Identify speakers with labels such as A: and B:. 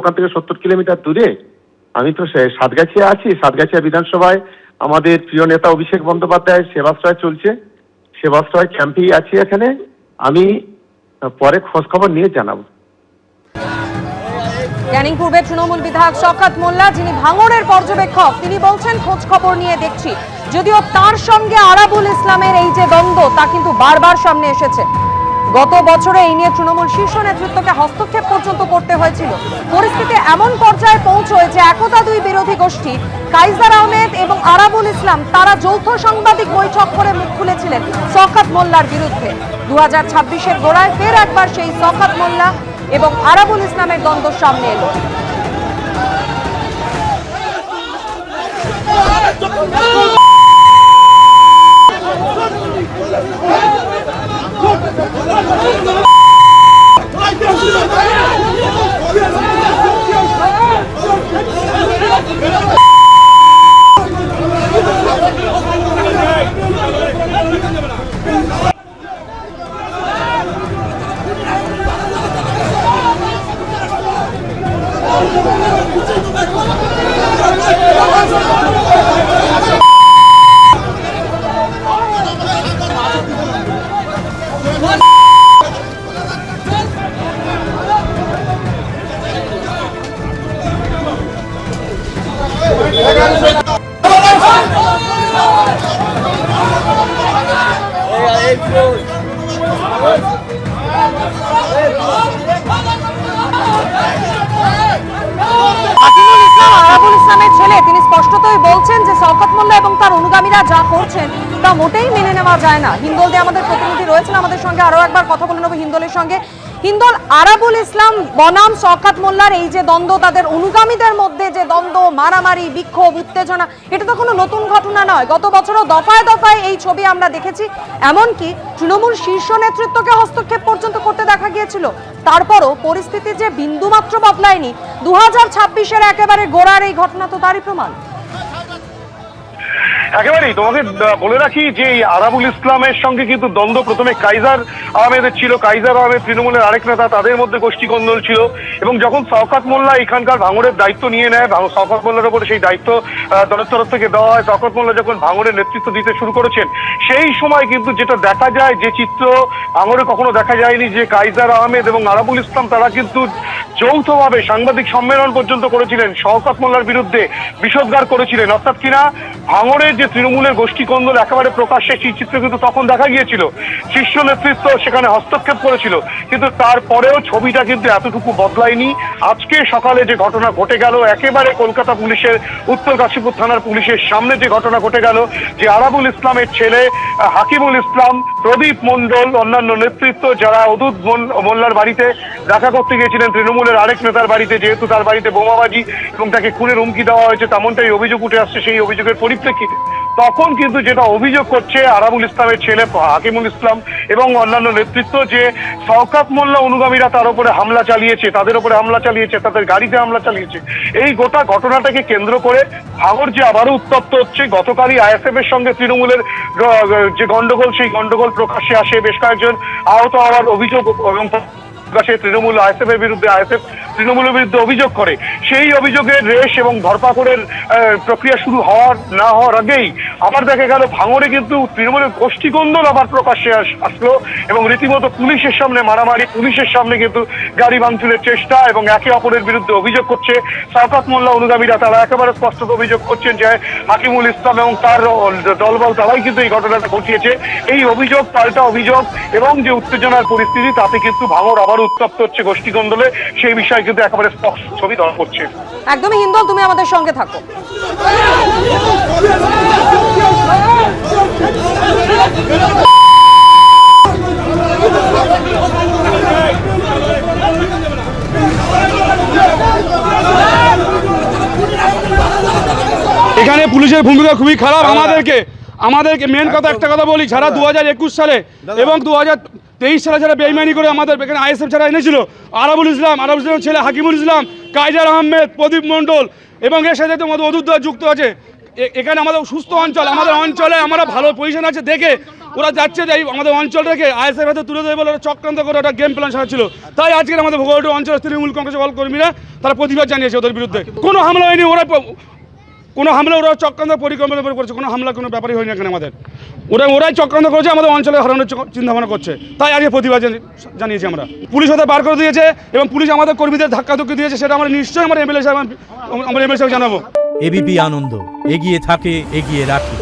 A: ওখান থেকে 70 কিলোমিটার দূরে। আমি তো সাতগাছিয়া আছি। সাতগাছিয়া বিধানসভায় আমাদের প্রিয় নেতা অভিষেক বন্দ্যোপাধ্যায় সেবাশ্রয় চলছে, সেবাশ্রয় ক্যাম্পেই আছি এখানে। আমি পরে খোঁজ খবর নিয়ে জানাবো।
B: ক্যানিং পূর্বের তৃণমূল বিধায়ক শওকত মোল্লা, যিনি ভাঙড়ের পর্যবেক্ষক, তিনি বলছেন খোঁজ খবর নিয়ে দেখছি। যদিও তার সঙ্গে আরাবুল ইসলামের এই যে দ্বন্দ্ব, তা কিন্তু বারবার সামনে এসেছে। গত বছরে এই নিয়ে তৃণমূল শীর্ষ নেতৃত্বকে হস্তক্ষেপ পর্যন্ত করতে হয়েছিল। পরিস্থিতি এমন পর্যায়ে পৌঁছয় যে একতা দুই বিরোধী গোষ্ঠী কাইজার আহমেদ এবং আরাবুল ইসলাম তারা যৌথ সাংবাদিক বৈঠক করে মুখ খুলেছিলেন শওকত মোল্লার বিরুদ্ধে। 2026-এর গোড়ায় ফের একবার সেই শওকত মোল্লা এবং আরাবুল ইসলামের দ্বন্দ্ব সামনে এলো। আরাবুল ইসলামের ছেলে, তিনি স্পষ্টতই বলছেন যে শওকত মোল্লা এবং তার অনুগামীরা যা করছেন তা মোটেই মেনে নেওয়া যায় না। হিন্দোল দিয়ে আমাদের প্রতিনিধি রয়েছেন আমাদের সঙ্গে, আরো একবার কথা বলে নেব হিন্দোলের সঙ্গে। হিন্দোল, আরাবুল ইসলাম বনাম শওকত মোল্লার এই যে দ্বন্দ্ব, তাদের অনুগামীদের মধ্যে যে দ্বন্দ্ব, মারামারি, বিক্ষোভ, উত্তেজনা, এটা তো কোনো নতুন ঘটনা নয়। গত বছরও দফায় দফায় এই ছবি আমরা দেখেছি। এমনকি তৃণমূল শীর্ষ নেতৃত্বকে হস্তক্ষেপ পর্যন্ত করতে দেখা গিয়েছিল। তারপরও পরিস্থিতি যে বিন্দুমাত্র বদলায়নি। 2026-এর একেবারে গোড়ার এই ঘটনা তো তারই প্রমাণ।
C: একেবারেই তোমাকে বলে রাখি যে এই আরাবুল ইসলামের সঙ্গে কিন্তু দ্বন্দ্ব প্রথমে কাইজার আহমেদের ছিল। কাইজার আহমেদ তৃণমূলের আরেক নেতা, তাদের মধ্যে গোষ্ঠী কোন্দল ছিল। এবং যখন শওকত মোল্লা এখানকার ভাঙড়ের দায়িত্ব নিয়ে নেয়, শওকত মোল্লার উপরে সেই দায়িত্ব দলের তরফ থেকে দেওয়া হয়, শওকত মোল্লা যখন ভাঙড়ের নেতৃত্ব দিতে শুরু করেছেন, সেই সময় কিন্তু যেটা দেখা যায়, যে চিত্র ভাঙড়ে কখনো দেখা যায়নি, যে কাইজার আহমেদ এবং আরাবুল ইসলাম তারা কিন্তু যৌথভাবে সাংবাদিক সম্মেলন পর্যন্ত করেছিলেন, শওকত মোল্লার বিরুদ্ধে বিষোদ্গার করেছিলেন। অর্থাৎ কিনা ভাঙড়ের যে তৃণমূলের গোষ্ঠী কোন্দল একেবারে প্রকাশ্যে, সেই চিত্র কিন্তু তখন দেখা গিয়েছিল। শীর্ষ নেতৃত্ব সেখানে হস্তক্ষেপ করেছিল, কিন্তু তারপরেও ছবিটা কিন্তু এতটুকু বদলায়নি। আজকে সকালে যে ঘটনা ঘটে গেল, একেবারে কলকাতা পুলিশের উত্তর কাশীপুর থানার পুলিশের সামনে যে ঘটনা ঘটে গেল, যে আরাবুল ইসলামের ছেলে হাকিমুল ইসলাম, প্রদীপ মণ্ডল, অন্যান্য নেতৃত্ব যারা অদূত মোল্লার বাড়িতে দেখা করতে গিয়েছিলেন, তৃণমূলের আরেক নেতার বাড়িতে, যেহেতু তার বাড়িতে বোমাবাজি এবং তাকে খুনের হুমকি দেওয়া হয়েছে, তেমনটাই অভিযোগ উঠে আসছে। সেই অভিযোগের পরিপ্রেক্ষিতে তখন কিন্তু যেটা অভিযোগ করছে আরাবুল ইসলামের ছেলে হাকিমুল ইসলাম এবং অন্যান্য নেতৃত্ব, যে শওকত মোল্লা অনুগামীরা তার উপরে হামলা চালিয়েছে, তাদের উপরে হামলা চালিয়েছে, তাদের গাড়িতে হামলা চালিয়েছে। এই গোটা ঘটনাটাকে কেন্দ্র করে ভাঙড় যে আবারও উত্তপ্ত হচ্ছে। গতকালই আইএসএফ এর সঙ্গে তৃণমূলের যে গন্ডগোল, সেই গন্ডগোল প্রকাশ্যে আসে। বেশ কয়েকজন আহত হওয়ার অভিযোগ এবং তৃণমূল আইএসএফ এর বিরুদ্ধে, আইএসএফ তৃণমূলের বিরুদ্ধে অভিযোগ করে। সেই অভিযোগের রেশ এবং ধরপাকড়ের প্রক্রিয়া শুরু না হওয়ার আগেই আবার দেখা গেল ভাঙড়ে কিন্তু তৃণমূলের গোষ্ঠী কোন্দল আবার প্রকাশ্যে আসলো এবং রীতিমতো পুলিশের সামনে মারামারি, পুলিশের সামনে কিন্তু গাড়ি ভাঙচুরের চেষ্টা এবং একে অপরের বিরুদ্ধে অভিযোগ করছে শওকত মোল্লা অনুগামীরা। তারা একেবারে স্পষ্ট অভিযোগ করছেন যে হাকিমুল ইসলাম এবং তার দলবল তারাই কিন্তু এই ঘটনাটা ঘটিয়েছে। এই অভিযোগ পাল্টা অভিযোগ এবং যে উত্তেজনার পরিস্থিতি, তাতে কিন্তু ভাঙড় আবার উত্তপ্ত হচ্ছে গোষ্ঠী কোন্দলে। সেই বিষয়ে কিন্তু একেবারে স্পষ্ট ছবি ধরা পড়ছে।
B: একদমই হিন্দল, তুমি আমাদের সঙ্গে থাকো।
D: এখানে পুলিশের ভূমিকা খুবই খারাপ। আমাদেরকে মেন কথা একটা কথা বলি, যারা 2021 সালে এবং 2023 সালে যারা বেইমানি করে আমাদের এখানে আইএসএফ যারা এনেছিল, আরাবুল ইসলামের ছেলে হাকিমুল ইসলাম, কাইজার আহমেদ, প্রদীপ মণ্ডল এবং এর সাথে তোমাদের অদূত যুক্ত আছে। এখানে আমাদের সুস্থ অঞ্চল, আমাদের অঞ্চলে আমরা ভালো পজিশন আছে দেখে ওরা যাচ্ছে যে আমাদের অঞ্চলটাকে আইএসএফ হাতে তুলে দেবে বলে ওরা চক্রান্ত করে ওটা গেম প্ল্যান সাজাচ্ছিল। তাই আজকের আমাদের ভোগড়াহাট অঞ্চলের তৃণমূল কংগ্রেসের কর্মীরা তারা প্রতিবাদ জানিয়েছে ওদের বিরুদ্ধে। কোনো হামলা হয়নি, ওরা চক্রান্ত পরিকল্পনা করেছে, কোনো হামলা কোনো ব্যাপারই হয়নি এখানে আমাদের। ওরাই চক্রান্ত করেছে, আমাদের অঞ্চলে হারানোর চিন্তা ভাবনা করছে, তাই আজকে প্রতিবাদ জানিয়েছি আমরা। পুলিশ ওদের বার করে দিয়েছে এবং পুলিশ আমাদের কর্মীদের ধাক্কাধুক্কি দিয়েছে, সেটা আমরা নিশ্চয়ই আমরা এমএলএ সাহেব জানাবো।
E: এবিপি আনন্দ, এগিয়ে থাকে, এগিয়ে রাখে।